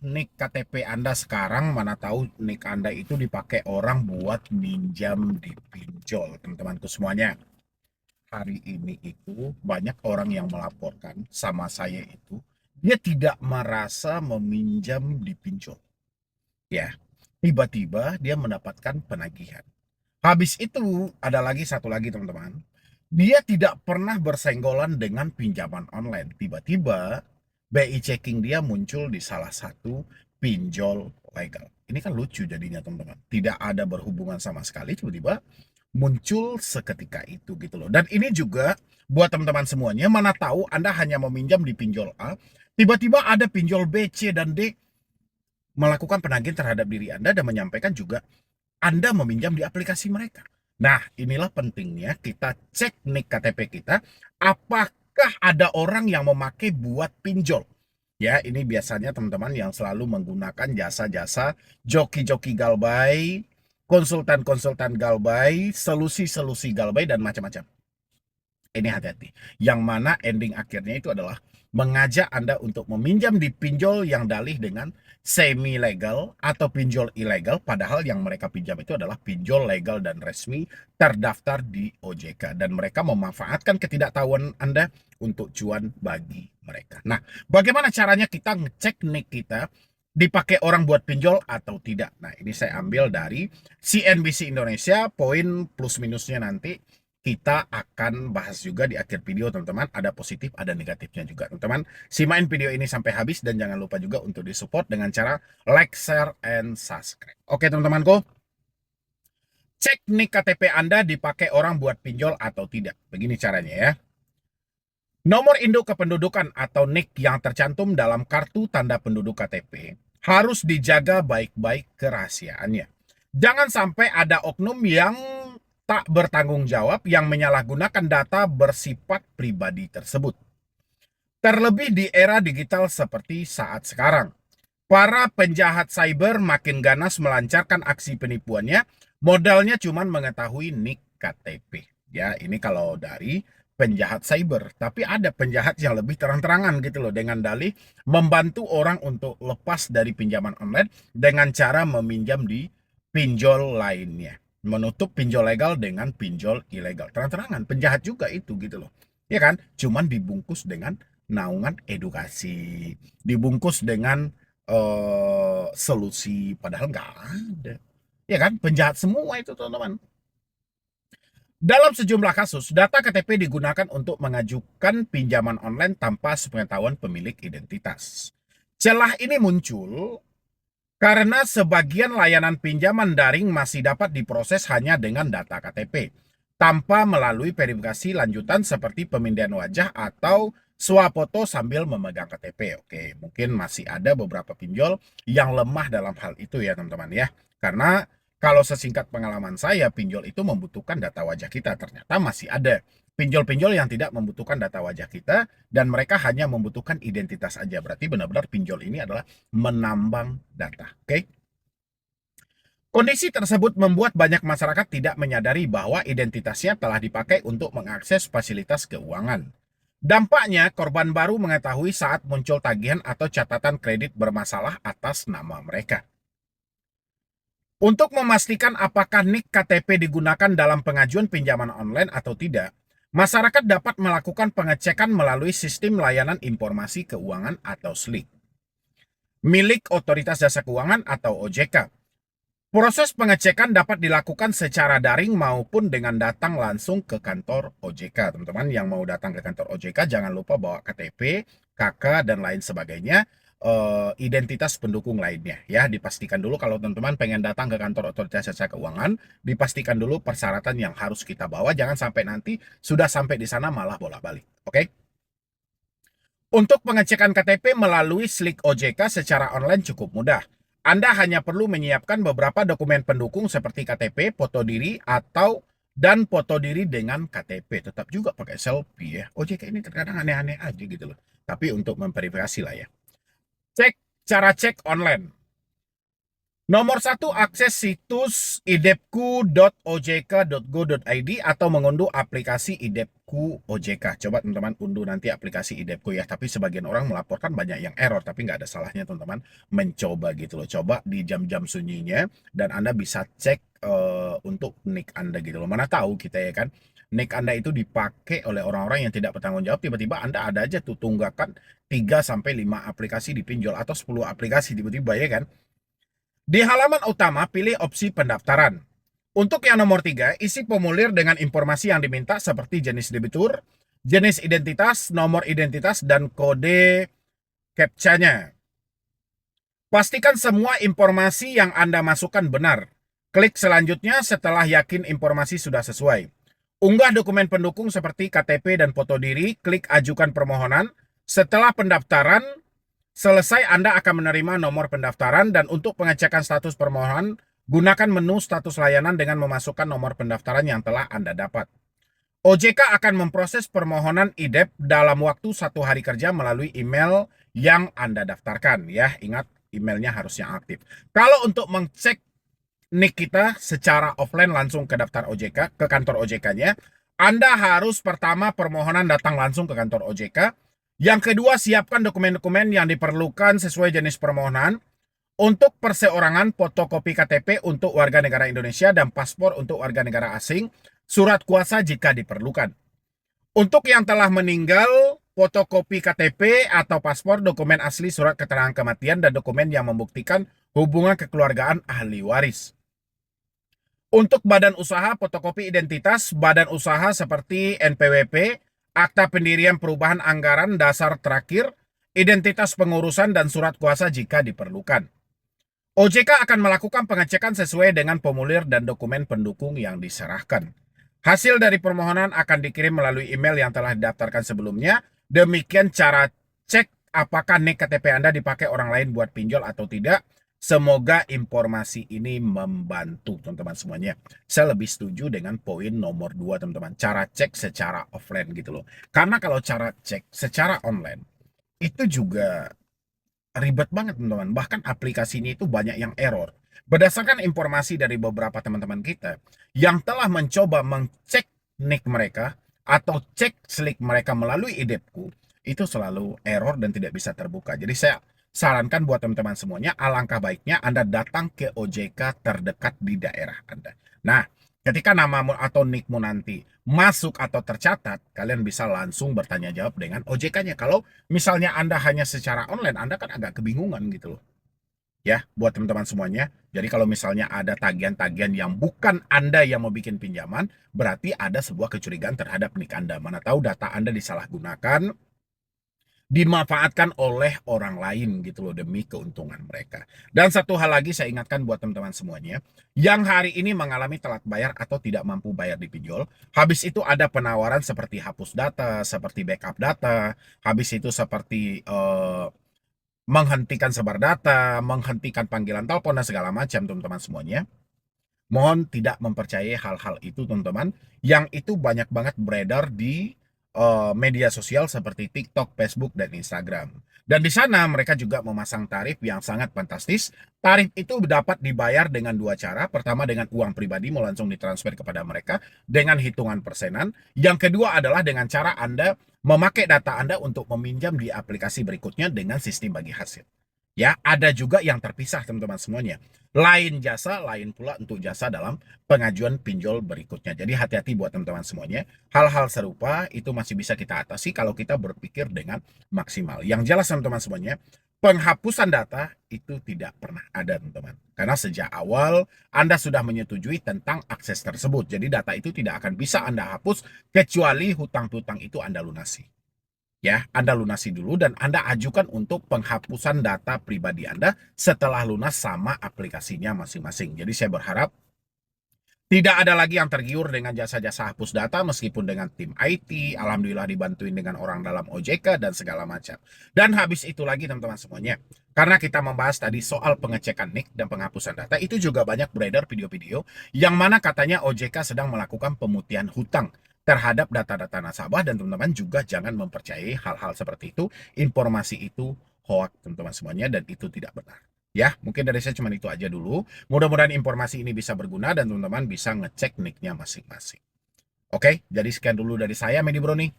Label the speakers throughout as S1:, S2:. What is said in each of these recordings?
S1: nik KTP Anda sekarang, mana tahu nik Anda itu dipakai orang buat minjam di pinjol, teman-temanku semuanya. Hari ini itu banyak orang yang melaporkan sama saya itu, dia tidak merasa meminjam di pinjol. Ya, tiba-tiba dia mendapatkan penagihan. Habis itu ada lagi satu lagi teman-teman. Dia tidak pernah bersenggolan dengan pinjaman online. Tiba-tiba BI checking dia muncul di salah satu pinjol legal. Ini kan lucu jadinya teman-teman. Tidak ada berhubungan sama sekali, tiba-tiba muncul seketika itu gitu loh. Dan ini juga buat teman-teman semuanya, mana tahu Anda hanya meminjam di pinjol A, tiba-tiba ada pinjol B, C, dan D melakukan penagihan terhadap diri Anda dan menyampaikan juga Anda meminjam di aplikasi mereka. Nah, inilah pentingnya kita cek nik KTP kita, apakah ada orang yang memakai buat pinjol. Ya, ini biasanya teman-teman yang selalu menggunakan jasa-jasa joki-joki galbay, konsultan-konsultan galbay, solusi-solusi galbay, dan macam-macam. Ini hati-hati. Yang mana ending akhirnya itu adalah mengajak Anda untuk meminjam di pinjol yang dalih dengan semi legal atau pinjol ilegal, padahal yang mereka pinjam itu adalah pinjol legal dan resmi terdaftar di OJK, dan mereka memanfaatkan ketidaktahuan Anda untuk cuan bagi mereka. Nah, bagaimana caranya kita ngecek nik kita dipakai orang buat pinjol atau tidak? Nah, ini saya ambil dari CNBC Indonesia, poin plus minusnya nanti kita akan bahas juga di akhir video teman-teman, ada positif ada negatifnya juga teman-teman. Simain video ini sampai habis dan jangan lupa juga untuk disupport dengan cara like, share, and subscribe. Oke teman-temanku, cek nik KTP Anda dipakai orang buat pinjol atau tidak. Begini caranya ya. Nomor induk kependudukan atau NIK yang tercantum dalam kartu tanda penduduk KTP harus dijaga baik-baik kerahasiaannya. Jangan sampai ada oknum yang tak bertanggung jawab yang menyalahgunakan data bersifat pribadi tersebut. Terlebih di era digital seperti saat sekarang. Para penjahat cyber makin ganas melancarkan aksi penipuannya, modalnya cuma mengetahui nik KTP. Ya, ini kalau dari penjahat cyber. Tapi ada penjahat yang lebih terang-terangan gitu loh, dengan dalih membantu orang untuk lepas dari pinjaman online dengan cara meminjam di pinjol lainnya. Menutup pinjol legal dengan pinjol ilegal. Terang-terangan, penjahat juga itu gitu loh. Ya kan? Cuman dibungkus dengan naungan edukasi. Dibungkus dengan solusi, padahal nggak ada. Ya kan, penjahat semua itu teman-teman. Dalam sejumlah kasus, data KTP digunakan untuk mengajukan pinjaman online tanpa sepengetahuan pemilik identitas. Celah ini muncul karena sebagian layanan pinjaman daring masih dapat diproses hanya dengan data KTP, tanpa melalui verifikasi lanjutan seperti pemindahan wajah atau swafoto sambil memegang KTP. Oke, mungkin masih ada beberapa pinjol yang lemah dalam hal itu ya teman-teman ya. Karena kalau sesingkat pengalaman saya, pinjol itu membutuhkan data wajah kita. Ternyata masih ada pinjol-pinjol yang tidak membutuhkan data wajah kita dan mereka hanya membutuhkan identitas aja. Berarti benar-benar pinjol ini adalah menambang data. Oke? Kondisi tersebut membuat banyak masyarakat tidak menyadari bahwa identitasnya telah dipakai untuk mengakses fasilitas keuangan. Dampaknya, korban baru mengetahui saat muncul tagihan atau catatan kredit bermasalah atas nama mereka. Untuk memastikan apakah nik KTP digunakan dalam pengajuan pinjaman online atau tidak, masyarakat dapat melakukan pengecekan melalui Sistem Layanan Informasi Keuangan atau SLIK, milik Otoritas Jasa Keuangan atau OJK. Proses pengecekan dapat dilakukan secara daring maupun dengan datang langsung ke kantor OJK. Teman-teman yang mau datang ke kantor OJK, jangan lupa bawa KTP, KK, dan lain sebagainya, identitas pendukung lainnya. Ya, dipastikan dulu kalau teman-teman pengen datang ke kantor Otoritas Jasa Keuangan, dipastikan dulu persyaratan yang harus kita bawa. Jangan sampai nanti sudah sampai di sana malah bolak-balik. Oke? Untuk pengecekan KTP melalui SLIK OJK secara online cukup mudah. Anda hanya perlu menyiapkan beberapa dokumen pendukung seperti KTP, foto diri, atau dan foto diri dengan KTP. Tetap juga pakai selfie ya. OJK ini terkadang aneh-aneh aja gitu loh. Tapi untuk memverifikasi lah ya. Cara cek online. Nomor satu, akses situs idepku.ojk.go.id atau mengunduh aplikasi Idepku OJK. Coba teman-teman unduh nanti aplikasi Idepku ya. Tapi sebagian orang melaporkan banyak yang error, tapi nggak ada salahnya teman-teman mencoba gitu loh. Coba di jam-jam sunyinya dan Anda bisa cek untuk nick Anda gitu loh. Mana tahu kita ya kan, nick Anda itu dipakai oleh orang-orang yang tidak bertanggung jawab. Tiba-tiba Anda ada aja tuh tunggakan 3 sampai 5 aplikasi dipinjol atau 10 aplikasi tiba-tiba ya kan. Di halaman utama, pilih opsi pendaftaran. Untuk yang nomor 3, isi formulir dengan informasi yang diminta seperti jenis debitur, jenis identitas, nomor identitas, dan kode CAPTCHA-nya. Pastikan semua informasi yang Anda masukkan benar. Klik selanjutnya setelah yakin informasi sudah sesuai. Unggah dokumen pendukung seperti KTP dan foto diri, klik ajukan permohonan. Setelah pendaftaran selesai, Anda akan menerima nomor pendaftaran, dan untuk pengecekan status permohonan, gunakan menu status layanan dengan memasukkan nomor pendaftaran yang telah Anda dapat. OJK akan memproses permohonan IDEP dalam waktu 1 hari kerja melalui email yang Anda daftarkan. Ya, ingat emailnya harus yang aktif. Kalau untuk mengecek nick kita secara offline langsung ke daftar OJK, ke kantor OJK-nya, Anda harus pertama permohonan datang langsung ke kantor OJK. Yang kedua, siapkan dokumen-dokumen yang diperlukan sesuai jenis permohonan. Untuk perseorangan, fotokopi KTP untuk warga negara Indonesia dan paspor untuk warga negara asing, surat kuasa jika diperlukan. Untuk yang telah meninggal, fotokopi KTP atau paspor, dokumen asli surat keterangan kematian, dan dokumen yang membuktikan hubungan kekeluargaan ahli waris. Untuk badan usaha, fotokopi identitas badan usaha seperti NPWP, akta pendirian perubahan anggaran dasar terakhir, identitas pengurusan, dan surat kuasa jika diperlukan. OJK akan melakukan pengecekan sesuai dengan formulir dan dokumen pendukung yang diserahkan. Hasil dari permohonan akan dikirim melalui email yang telah didaftarkan sebelumnya. Demikian cara cek apakah nik KTP Anda dipakai orang lain buat pinjol atau tidak. Semoga informasi ini membantu teman-teman semuanya. Saya lebih setuju dengan poin nomor 2 teman-teman. Cara cek secara offline gitu loh. Karena kalau cara cek secara online itu juga ribet banget teman-teman. Bahkan aplikasi ini itu banyak yang error. Berdasarkan informasi dari beberapa teman-teman kita yang telah mencoba mengcek nick mereka atau cek slik mereka melalui IDEPku, itu selalu error dan tidak bisa terbuka. Jadi saya sarankan buat teman-teman semuanya, alangkah baiknya Anda datang ke OJK terdekat di daerah Anda. Nah, ketika namamu atau nickmu nanti masuk atau tercatat, kalian bisa langsung bertanya jawab dengan OJK-nya. Kalau misalnya Anda hanya secara online, Anda kan agak kebingungan gitu loh. Ya, buat teman-teman semuanya. Jadi kalau misalnya ada tagihan-tagihan yang bukan Anda yang mau bikin pinjaman, berarti ada sebuah kecurigaan terhadap nick Anda. Mana tahu data Anda disalahgunakan, dimanfaatkan oleh orang lain gitu loh demi keuntungan mereka. Dan satu hal lagi saya ingatkan buat teman-teman semuanya yang hari ini mengalami telat bayar atau tidak mampu bayar di pinjol, habis itu ada penawaran seperti hapus data, seperti backup data, habis itu seperti menghentikan sebar data, menghentikan panggilan telepon dan segala macam teman-teman semuanya. Mohon tidak mempercayai hal-hal itu teman-teman, yang itu banyak banget beredar di media sosial seperti TikTok, Facebook, dan Instagram. Dan di sana mereka juga memasang tarif yang sangat fantastis. Tarif itu dapat dibayar dengan 2 cara. Pertama dengan uang pribadi, mau langsung ditransfer kepada mereka dengan hitungan persenan. Yang kedua adalah dengan cara Anda memakai data Anda untuk meminjam di aplikasi berikutnya dengan sistem bagi hasil. Ya, ada juga yang terpisah teman-teman semuanya. Lain jasa, lain pula untuk jasa dalam pengajuan pinjol berikutnya. Jadi hati-hati buat teman-teman semuanya. Hal-hal serupa itu masih bisa kita atasi kalau kita berpikir dengan maksimal. Yang jelas teman-teman semuanya, penghapusan data itu tidak pernah ada teman-teman. Karena sejak awal Anda sudah menyetujui tentang akses tersebut. Jadi data itu tidak akan bisa Anda hapus kecuali hutang-hutang itu Anda lunasi. Ya, Anda lunasi dulu dan Anda ajukan untuk penghapusan data pribadi Anda setelah lunas sama aplikasinya masing-masing. Jadi saya berharap tidak ada lagi yang tergiur dengan jasa-jasa hapus data meskipun dengan tim IT, alhamdulillah dibantuin dengan orang dalam OJK dan segala macam. Dan habis itu lagi teman-teman semuanya, karena kita membahas tadi soal pengecekan NIK dan penghapusan data, itu juga banyak beredar video-video yang mana katanya OJK sedang melakukan pemutihan hutang terhadap data-data nasabah, dan teman-teman juga jangan mempercayai hal-hal seperti itu. Informasi itu hoax teman-teman semuanya dan itu tidak benar. Ya, mungkin dari saya cuma itu aja dulu. Mudah-mudahan informasi ini bisa berguna dan teman-teman bisa ngecek nicknya masing-masing. Oke, jadi sekian dulu dari saya, Medi Broni.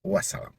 S1: Wassalam.